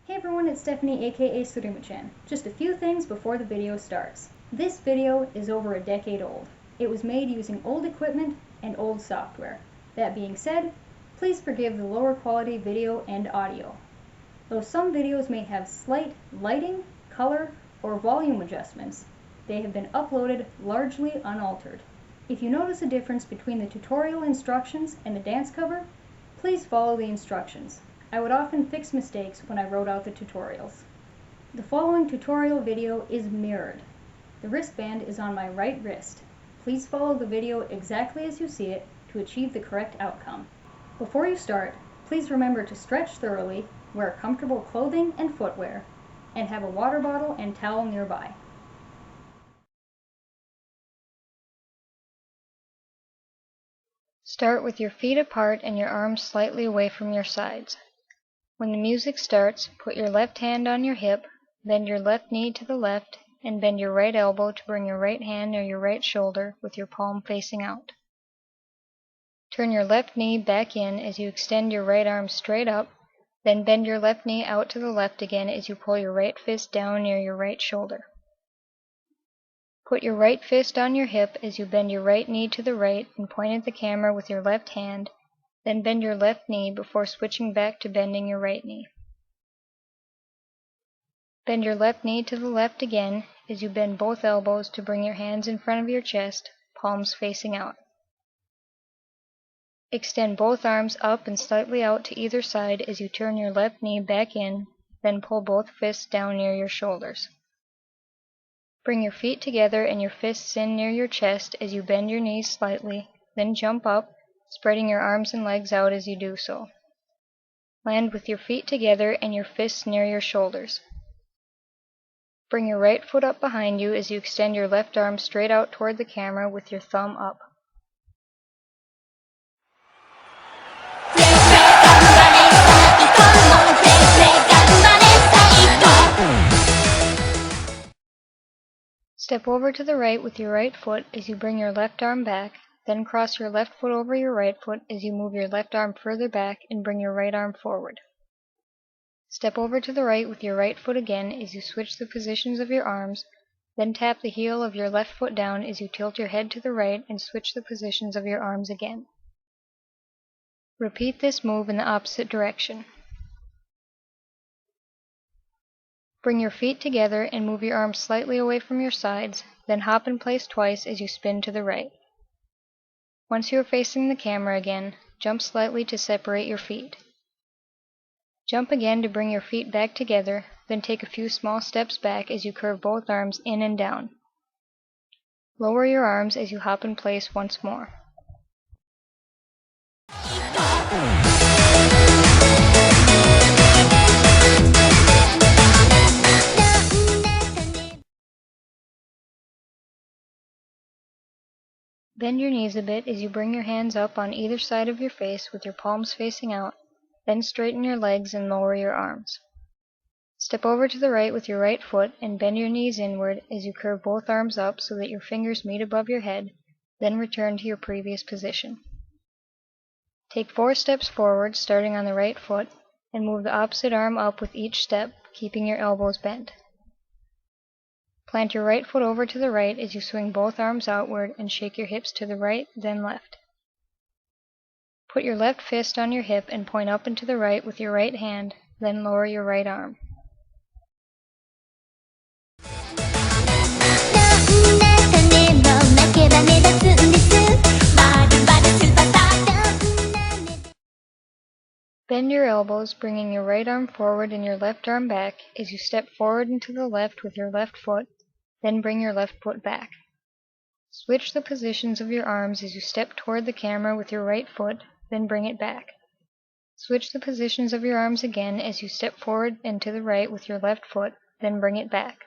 Hey everyone, it's Stephanie aka Surimuchan. Just a few things before the video starts. This video is over a decade old. It was made using old equipment and old software. That being said, please forgive the lower quality video and audio. Though some videos may have slight lighting, color, or volume adjustments, they have been uploaded largely unaltered. If you notice a difference between the tutorial instructions and the dance cover, please follow the instructions. I would often fix mistakes when I wrote out the tutorials. The following tutorial video is mirrored. The wristband is on my right wrist. Please follow the video exactly as you see it to achieve the correct outcome. Before you start, please remember to stretch thoroughly, wear comfortable clothing and footwear, and have a water bottle and towel nearby. Start with your feet apart and your arms slightly away from your sides. When the music starts, put your left hand on your hip, bend your left knee to the left, and bend your right elbow to bring your right hand near your right shoulder with your palm facing out. Turn your left knee back in as you extend your right arm straight up, then bend your left knee out to the left again as you pull your right fist down near your right shoulder. Put your right fist on your hip as you bend your right knee to the right and point at the camera with your left hand, then bend your left knee before switching back to bending your right knee. Bend your left knee to the left again as you bend both elbows to bring your hands in front of your chest, palms facing out. Extend both arms up and slightly out to either side as you turn your left knee back in, then pull both fists down near your shoulders. Bring your feet together and your fists in near your chest as you bend your knees slightly, then jump up, spreading your arms and legs out as you do so. Land with your feet together and your fists near your shoulders. Bring your right foot up behind you as you extend your left arm straight out toward the camera with your thumb up. Step over to the right with your right foot as you bring your left arm back, then cross your left foot over your right foot as you move your left arm further back and bring your right arm forward. Step over to the right with your right foot again as you switch the positions of your arms, then tap the heel of your left foot down as you tilt your head to the right and switch the positions of your arms again. Repeat this move in the opposite direction. Bring your feet together and move your arms slightly away from your sides, then hop in place twice as you spin to the right. Once you are facing the camera again, jump slightly to separate your feet. Jump again to bring your feet back together, then take a few small steps back as you curve both arms in and down. Lower your arms as you hop in place once more. Bend your knees a bit as you bring your hands up on either side of your face with your palms facing out, then straighten your legs and lower your arms. Step over to the right with your right foot and bend your knees inward as you curve both arms up so that your fingers meet above your head, then return to your previous position. Take 4 steps forward, starting on the right foot, and move the opposite arm up with each step, keeping your elbows bent. Plant your right foot over to the right as you swing both arms outward and shake your hips to the right, then left. Put your left fist on your hip and point up and to the right with your right hand, then lower your right arm. Bend your elbows, bringing your right arm forward and your left arm back as you step forward and to the left with your left foot, then bring your left foot back. Switch the positions of your arms as you step toward the camera with your right foot, then bring it back. Switch the positions of your arms again as you step forward and to the right with your left foot, then bring it back.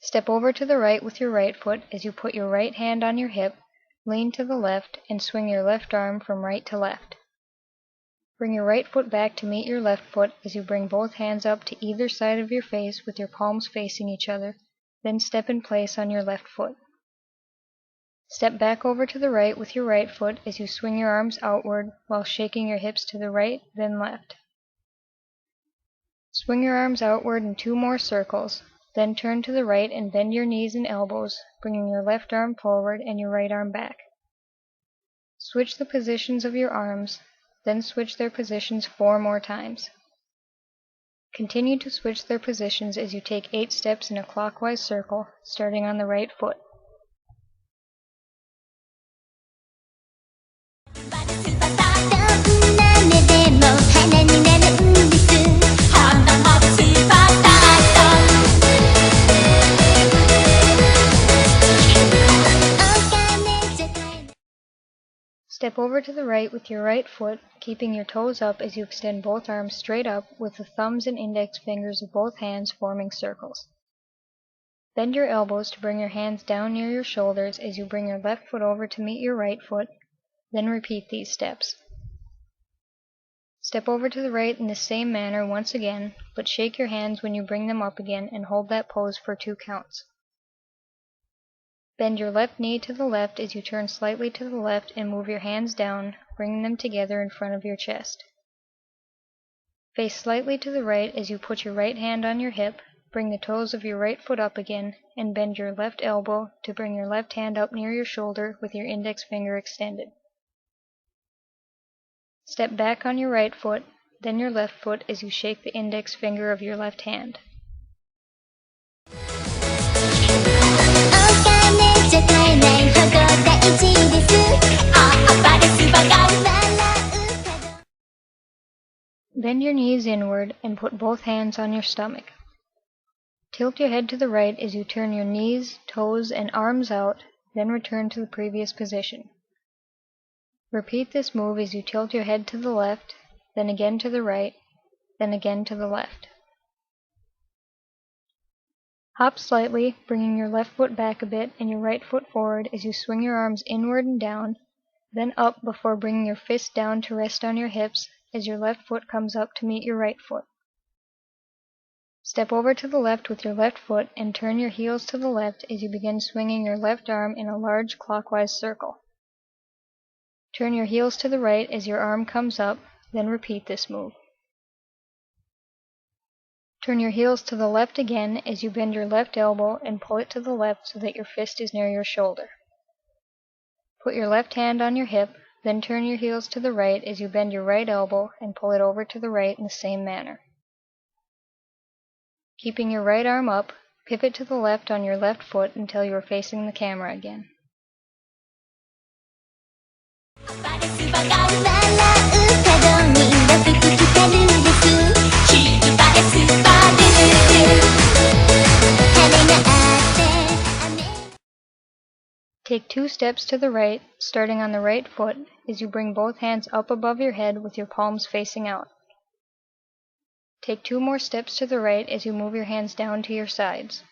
Step over to the right with your right foot as you put your right hand on your hip, lean to the left, and swing your left arm from right to left. Bring your right foot back to meet your left foot as you bring both hands up to either side of your face with your palms facing each other, then step in place on your left foot. Step back over to the right with your right foot as you swing your arms outward while shaking your hips to the right, then left. Swing your arms outward in 2 more circles, then turn to the right and bend your knees and elbows, bringing your left arm forward and your right arm back. Switch the positions of your arms, then switch their positions 4 more times. Continue to switch their positions as you take 8 steps in a clockwise circle, starting on the right foot. Step over to the right with your right foot, keeping your toes up as you extend both arms straight up with the thumbs and index fingers of both hands forming circles. Bend your elbows to bring your hands down near your shoulders as you bring your left foot over to meet your right foot, then repeat these steps. Step over to the right in the same manner once again, but shake your hands when you bring them up again and hold that pose for 2 counts. Bend your left knee to the left as you turn slightly to the left and move your hands down, bringing them together in front of your chest. Face slightly to the right as you put your right hand on your hip, bring the toes of your right foot up again, and bend your left elbow to bring your left hand up near your shoulder with your index finger extended. Step back on your right foot, then your left foot as you shake the index finger of your left hand. Bend your knees inward and put both hands on your stomach. Tilt your head to the right as you turn your knees, toes, and arms out, then return to the previous position. Repeat this move as you tilt your head to the left, then again to the right, then again to the left. Hop slightly, bringing your left foot back a bit and your right foot forward as you swing your arms inward and down, then up before bringing your fist down to rest on your hips as your left foot comes up to meet your right foot. Step over to the left with your left foot and turn your heels to the left as you begin swinging your left arm in a large clockwise circle. Turn your heels to the right as your arm comes up, then repeat this move. Turn your heels to the left again as you bend your left elbow and pull it to the left so that your fist is near your shoulder. Put your left hand on your hip, then turn your heels to the right as you bend your right elbow and pull it over to the right in the same manner. Keeping your right arm up, pivot to the left on your left foot until you are facing the camera again. Take 2 steps to the right, starting on the right foot, as you bring both hands up above your head with your palms facing out. Take 2 more steps to the right as you move your hands down to your sides.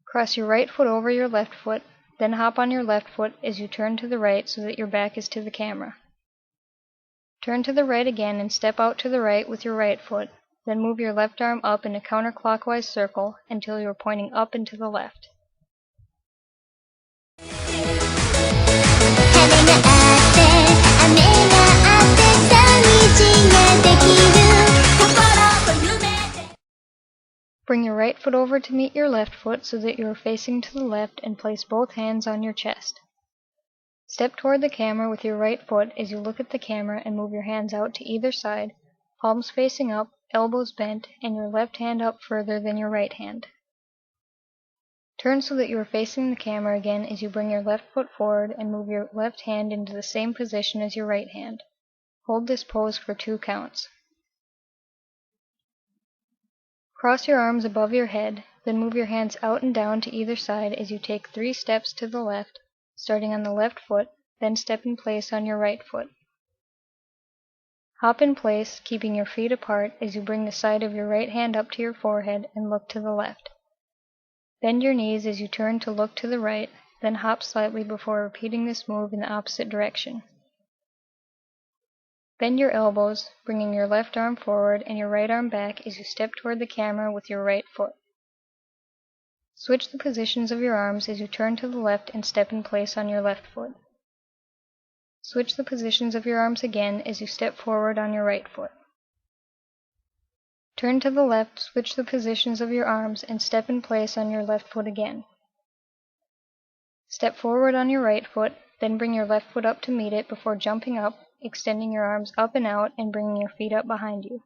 Cross your right foot over your left foot, then hop on your left foot as you turn to the right so that your back is to the camera. Turn to the right again and step out to the right with your right foot, then move your left arm up in a counterclockwise circle until you are pointing up and to the left. Bring your right foot over to meet your left foot so that you are facing to the left and place both hands on your chest. Step toward the camera with your right foot as you look at the camera and move your hands out to either side, palms facing up, elbows bent, and your left hand up further than your right hand. Turn so that you are facing the camera again as you bring your left foot forward and move your left hand into the same position as your right hand. Hold this pose for 2 counts. Cross your arms above your head, then move your hands out and down to either side as you take 3 steps to the left, starting on the left foot, then step in place on your right foot. Hop in place, keeping your feet apart as you bring the side of your right hand up to your forehead and look to the left. Bend your knees as you turn to look to the right, then hop slightly before repeating this move in the opposite direction. Bend your elbows, bringing your left arm forward and your right arm back as you step toward the camera with your right foot. Switch the positions of your arms as you turn to the left and step in place on your left foot. Switch the positions of your arms again as you step forward on your right foot. Turn to the left, switch the positions of your arms, and step in place on your left foot again. Step forward on your right foot, then bring your left foot up to meet it before jumping up, extending your arms up and out, and bringing your feet up behind you.